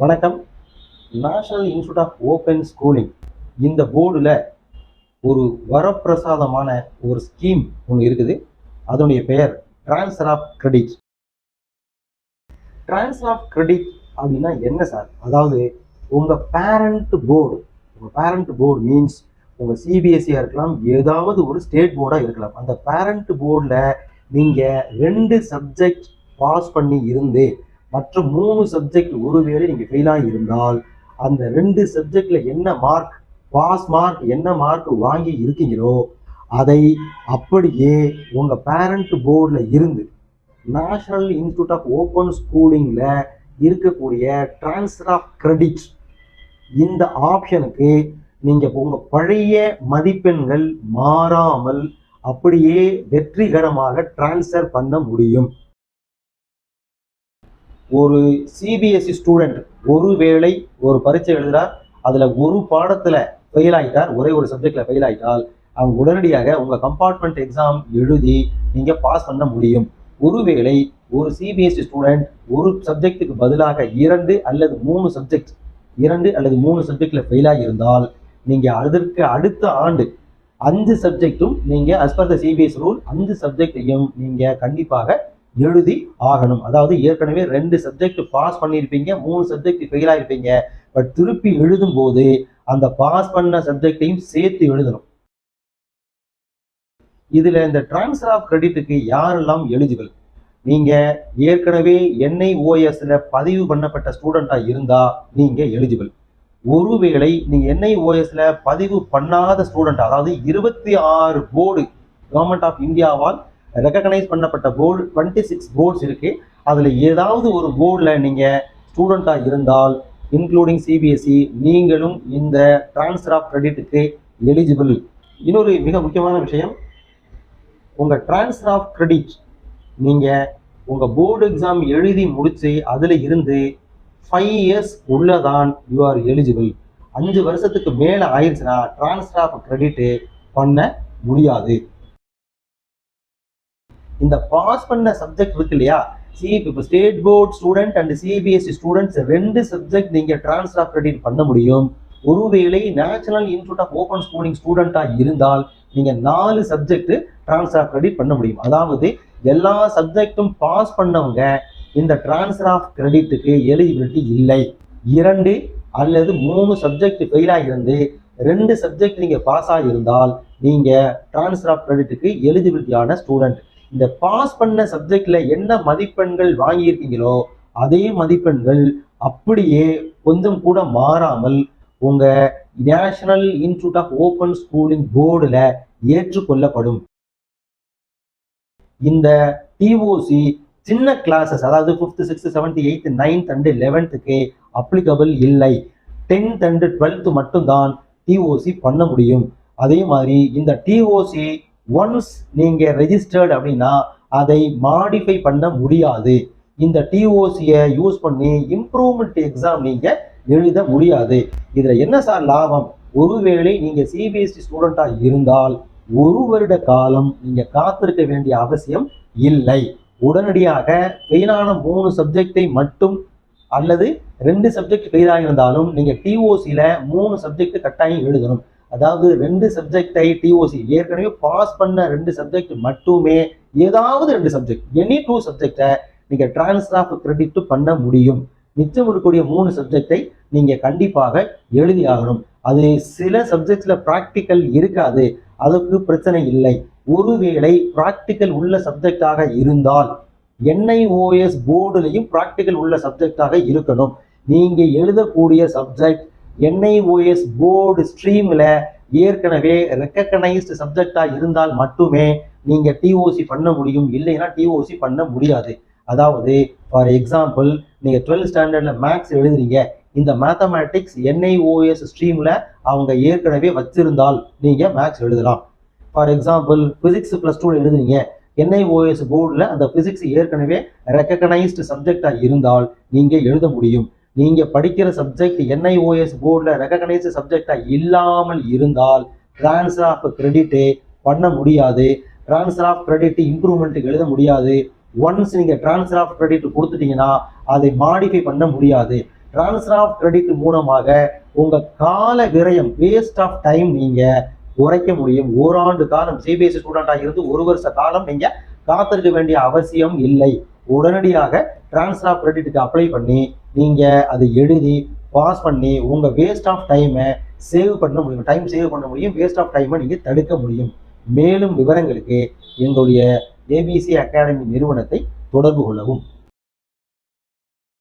வணக்கம். National institute of open schooling இந்த போர்டில் ஒரு வரப்பிரசாதமான ஒரு ஸ்கீம் ஒன்று இருக்குது. அதனுடைய பெயர் transfer of credit. Transfer of credit அப்படின்னா என்ன சார்? அதாவது உங்கள் பேரண்ட் போர்டு மீன்ஸ் உங்கள் சிபிஎஸ்சியாக இருக்கலாம், ஏதாவது ஒரு ஸ்டேட் போர்டாக இருக்கலாம். அந்த பேரண்ட் போர்டில் நீங்கள் 2 சப்ஜெக்ட் பாஸ் பண்ணி இருந்து மற்ற 3 சப்ஜெக்ட் ஒருவேளை நீங்கள் ஃபெயிலாக இருந்தால் அந்த 2 சப்ஜெக்டில் என்ன மார்க், பாஸ் மார்க் என்ன மார்க் வாங்கி இருக்கீங்களோ அதை அப்படியே உங்கள் பேரண்ட் போர்டில் இருந்து நேஷனல் இன்ஸ்டியூட் ஆஃப் ஓப்பன் ஸ்கூலிங்கில் இருக்கக்கூடிய ட்ரான்ஸ்ஃபர் ஆஃப் கிரெடிட் இந்த ஆப்ஷனுக்கு நீங்கள் உங்கள் பழைய மதிப்பெண்கள் மாறாமல் அப்படியே வெற்றிகரமாக டிரான்ஸ்ஃபர் பண்ண முடியும். ஒரு சிபிஎஸ்சி ஸ்டூடெண்ட் ஒருவேளை ஒரு பரீட்சை எழுதுறார், அதில் ஒரு பாடத்தில் ஃபெயில் ஆகிட்டார், ஒரே ஒரு சப்ஜெக்டில் ஃபெயில் ஆகிட்டால் அவங்க உடனடியாக உங்கள் கம்பார்ட்மெண்ட் எக்ஸாம் எழுதி நீங்கள் பாஸ் பண்ண முடியும். ஒருவேளை ஒரு சிபிஎஸ்சி ஸ்டூடெண்ட் ஒரு சப்ஜெக்டுக்கு பதிலாக 2 அல்லது 3 சப்ஜெக்டில் ஃபெயிலாக இருந்தால் நீங்கள் அதற்கு அடுத்த ஆண்டு 5 சப்ஜெக்டும் நீங்கள் as per the CBSE rule 5 சப்ஜெக்டையும் நீங்கள் கண்டிப்பாக எழுதி ஆகணும். அதாவது ஏற்கனவே 2 சப்ஜெக்ட் பாஸ் பண்ணியிருப்பீங்க, 3 சப்ஜெக்ட் ஃபெயில் ஆகிருப்பீங்க. பட் திருப்பி எழுதும் போது அந்த பாஸ் பண்ண சப்ஜெக்டையும் சேர்த்து எழுதணும். இதுல இந்த டிரான்ஸ்ஃபர் ஆஃப் கிரெடிட்டுக்கு யாரெல்லாம் எலிஜிபிள்? நீங்க ஏற்கனவே NIOSல பதிவு பண்ணப்பட்ட ஸ்டூடெண்டா இருந்தா நீங்க எலிஜிபிள். ஒருவேளை நீங்க NIOSல பதிவு பண்ணாத ஸ்டூடெண்ட், அதாவது 26 போர்டு கவர்மெண்ட் ஆஃப் இந்தியாவால் ரெகக்னைஸ் பண்ணப்பட்ட போர்டு 26 போர்ட்ஸ் இருக்கு. அதுல ஏதாவது ஒரு போர்டில் நீங்க ஸ்டூடெண்டா இருந்தால் இன்க்ளூடிங் சிபிஎஸ்சி நீங்களும் இந்த டிரான்ஸ்ஃபர் ஆஃப் கிரெடிட்டுக்கு எலிஜிபிள். இன்னொரு மிக முக்கியமான விஷயம், உங்க டிரான்ஸ்ஃபர் ஆஃப் கிரெடிட் நீங்க உங்க போர்டு எக்ஸாம் எழுதி முடிச்சு அதுல இருந்து 5 இயர்ஸ் உள்ளதான் யூ ஆர் எலிஜிபிள். 5 வருஷத்துக்கு மேல ஆயிடுச்சுன்னா டிரான்ஸ்ஃபர் ஆஃப் கிரெடிட் பண்ண முடியாது. இந்த பாஸ் பண்ண சப்ஜெக்ட் இருக்கு இல்லையா, இப்போ state board student and CBSE students 2 subject நீங்க டிரான்ஸ்ஃபர் ஆஃப் கிரெடிட் பண்ண முடியும். ஒருவேளை National institute of open Schooling ஸ்டூடெண்டா இருந்தால் நீங்க 4 சப்ஜெக்ட் டிரான்ஸ்ஃபர் ஆஃப் கிரெடிட் பண்ண முடியும். அதாவது எல்லா சப்ஜெக்டும் பாஸ் பண்ணவங்க இந்த டிரான்ஸ்ஃபர் ஆஃப் கிரெடிட்டுக்கு எலிஜிபிலிட்டி இல்லை. 2 அல்லது 3 சப்ஜெக்ட் ஃபெயில் ஆகிருந்து 2 சப்ஜெக்ட் நீங்க பாஸ் ஆகியிருந்தால் நீங்க டிரான்ஸ்ஃபர் ஆஃப் கிரெடிட்டுக்கு எலிஜிபிலிட்டியான ஸ்டூடெண்ட். இந்த பாஸ் பண்ண சப்ஜெக்ட்ல என்ன மதிப்பெண்கள் வாங்கியிருக்கீங்களோ அதே மதிப்பெண்கள் அப்படியே கொஞ்சம் கூட மாறாமல் உங்க national institute of open schooling போர்டுல ஏற்றுக்கொள்ளப்படும். இந்த டிஓசி சின்ன கிளாஸஸ், அதாவது 5th 6th 7th 8th 9th and 11th applicable இல்லை. 10th and 12th மட்டும்தான் டிஓசி பண்ண முடியும். அதே மாதிரி இந்த டிஓசி ஒன்ஸ் நீங்க ரெஜிஸ்டர்ட் அப்படின்னா அதை மாடிஃபை பண்ண முடியாது. இந்த டிஓசியை யூஸ் பண்ணி இம்ப்ரூவ்மெண்ட் எக்ஸாம் நீங்க எழுத முடியாது. இதுல என்ன சார் லாபம்? ஒருவேளை நீங்க சிபிஎஸ்சி ஸ்டூடெண்டா இருந்தால் 1 வருட காலம் நீங்க காத்திருக்க வேண்டிய அவசியம் இல்லை. உடனடியாக ஃபெயிலான 3 சப்ஜெக்டை மட்டும் அல்லது 2 சப்ஜெக்ட் ஃபெயில் இருந்தாலும் நீங்க டிஓசியில 3 சப்ஜெக்ட் கட்டாயம் எழுதணும். அதாவது 2 சப்ஜெக்டை டிஓசி ஏற்கனவே பாஸ் பண்ண 2 சப்ஜெக்ட் மட்டுமே ஏதாவது 2 சப்ஜெக்ட், எனி 2 சப்ஜெக்டை நீங்க டிரான்ஸ்ஃபர் ஆஃப் கிரெடிட் பண்ண முடியும். மிச்சம் இருக்கக்கூடிய 3 சப்ஜெக்டை நீங்க கண்டிப்பாக எழுதி ஆகணும். அது சில சப்ஜெக்ட்ஸ்ல பிராக்டிக்கல் இருக்காது, அதுக்கு பிரச்சனை இல்லை. ஒருவேளை பிராக்டிக்கல் உள்ள சப்ஜெக்டாக இருந்தால் NIOS போர்டுலையும் பிராக்டிக்கல் உள்ள சப்ஜெக்டாக இருக்கணும். நீங்க எழுதக்கூடிய சப்ஜெக்ட் NIOS போர்டு ஸ்ட்ரீம்ல ஏற்கனவே ரெக்கக்னைஸ்டு சப்ஜெக்டா இருந்தால் மட்டுமே நீங்க டிஓசி பண்ண முடியும், இல்லைன்னா டிஓசி பண்ண முடியாது. அதாவது ஃபார் எக்ஸாம்பிள் நீங்க 12th ஸ்டாண்டர்ட்ல மேக்ஸ் எழுதுறீங்க, இந்த மேத்தமேட்டிக்ஸ் NIOS ஸ்ட்ரீம்ல அவங்க ஏற்கனவே வச்சிருந்தால் நீங்க மேக்ஸ் எழுதலாம். ஃபார் எக்ஸாம்பிள் பிசிக்ஸ் +2 எழுதுறீங்க, NIOS போர்டுல அந்த பிசிக்ஸ் ஏற்கனவே ரெக்கக்னைஸ்டு சப்ஜெக்டா இருந்தால் நீங்க எழுத முடியும். நீங்க படிக்கிற சப்ஜெக்ட் NIOS போர்டில் ரெகக்னைஸ்டு சப்ஜெக்டா இல்லாமல் இருந்தால் டிரான்ஸ்ஃபர் ஆஃப் கிரெடிட் பண்ண முடியாது. டிரான்ஸ்ஃபர் ஆஃப் கிரெடிட் இம்ப்ரூவ்மெண்ட்டுக்கு எழுத முடியாது. ஒன்ஸ் நீங்க டிரான்ஸ்ஃபர் ஆஃப் கிரெடிட் கொடுத்துட்டீங்கன்னா அதை மாடிஃபை பண்ண முடியாது. டிரான்ஸ்ஃபர் ஆஃப் கிரெடிட் மூலமாக உங்க கால விரயம், வேஸ்ட் ஆஃப் டைம் நீங்க குறைக்க முடியும். ஓராண்டு காலம் சிபிஎஸ்இ ஸ்டூடெண்டாக இருந்து 1 வருஷ காலம் நீங்க காத்திருக்க வேண்டிய அவசியம் இல்லை. உடனடியாக டிரான்ஸ்ஃபர் ஆஃப் கிரெடிட்டுக்கு அப்ளை பண்ணி நீங்க அதை எழுதி பாஸ் பண்ணி உங்க வேஸ்ட் ஆஃப் டைமை சேவ் பண்ண முடியும். டைம் சேவ் பண்ண முடியும். வேஸ்ட் ஆஃப் டைமை நீங்க தடுக்க முடியும். மேலும் விவரங்களுக்கு எங்களுடைய ஏபிசி அகாடமி நிறுவனத்தை தொடர்பு கொள்ளவும்.